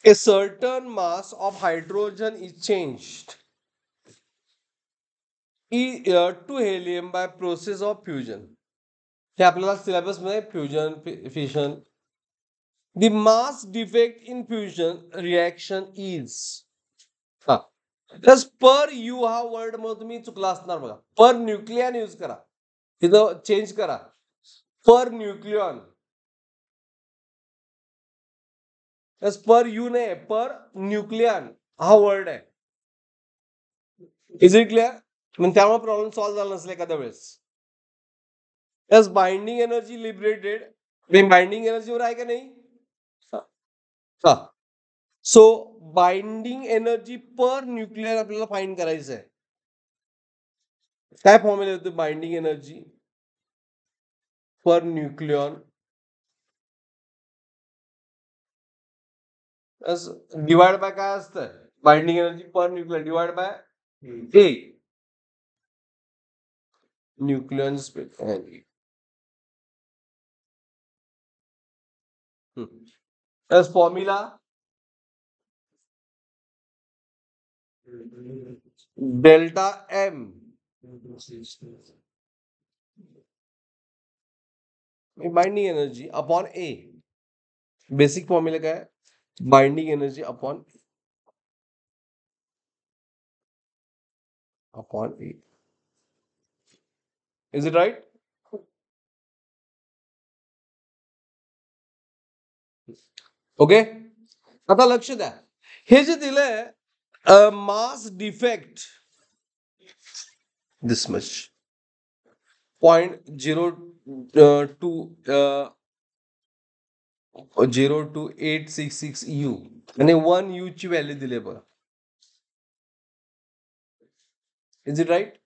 A certain mass of hydrogen is changed to helium by process of fusion. हे आपल्याला syllabus मध्ये fusion fission. The mass defect in fusion reaction is. हा plus per you हा word मध्ये तुम्ही चुकला असणार बघा. पर न्यूक्लियन यूज करा, तिथं चेंज करा. पर न्यूक्लियन पर यू नाही, पर न्यूक्लियन हा वर्ड आहे. Is it clear? मग त्यामुळे प्रॉब्लेम सॉल्व्ह झाला नसेल एखाद्या वेळेस. Yes, binding energy liberated. Binding एनर्जीवर आहे का नाही? हा. So binding energy per nuclear आपल्याला फाइंड करायचं आहे. काय फॉर्म्युला येतो binding energy per nucleon? Divide by काय असतं? Binding energy per nuclear divide by A nucleon space. Formula delta M binding energy upon A. Basic formula काय? Binding energy upon a. Is it right? Okay. आता लक्ष द्या, हे जे दिलंय mass defect this much 0.02 u आणि 1 u ची value दिली बघा. Is it right?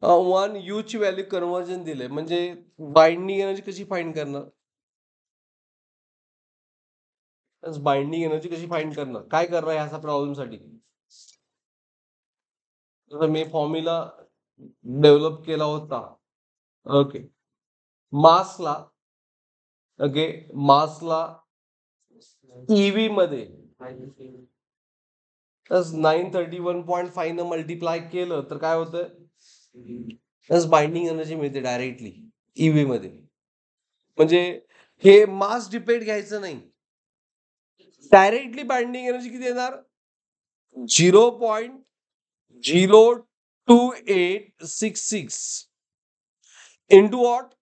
1 यू ची व्हॅल्यू कन्व्हर्जन दिले, म्हणजे बाइंडिंग एनर्जी कशी फाइंड करणार? बाइंडिंग एनर्जी कशी फाइंड करणार? काय करणार ह्या प्रॉब्लेम साठी? मी फॉर्म्युला डेव्हलप केला होता. ओके, मासला ओके मासला ईव्ही मध्ये 931.5 न मल्टिप्लाय केलं तर काय होतं? बाइंडिंग एनर्जी मिळते डायरेक्टली ईव्ही मध्ये. म्हणजे हे मास डिपेंड घ्यायचं नाही, डायरेक्टली बाइंडिंग एनर्जी किती येणार? 0.02866 इंटू वॉट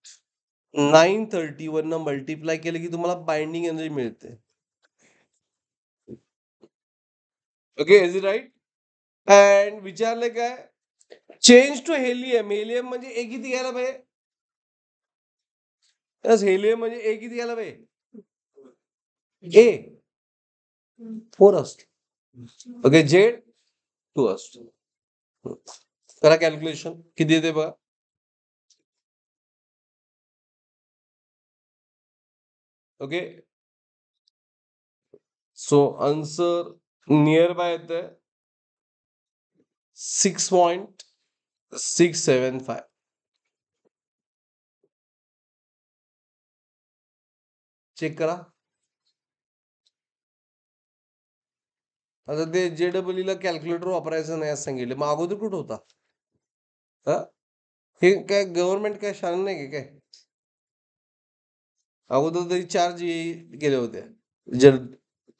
931 न मल्टिप्लाय केलं की तुम्हाला बाइंडिंग एनर्जी मिळते. Okay, is it right? And विचारलं काय? Change to helium. हेलियम म्हणजे ए किती घ्यायला पाहिजे? हेलियम म्हणजे ए किती घ्यायला पाहिजे? ए 4 असतो. ओके, जेड 2 असतो. करा कॅल्क्युलेशन, किती येते बघा. Okay, so answer near by येते 6.675. चेक करा. आता ते JEE ला कॅल्क्युलेटर वापरायचं नाही असं सांगितलं, मग अगोदर कुठं होता? हे काय गव्हर्नमेंट काय शान नाही की काय? अगोदर तरी 4 गेले होते.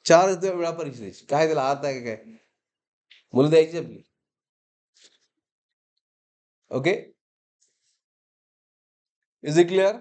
4 वेळा परीक्षेची काय त्याला अर्थ आहे काय? मुलं द्यायची आपली. Okay, is it clear?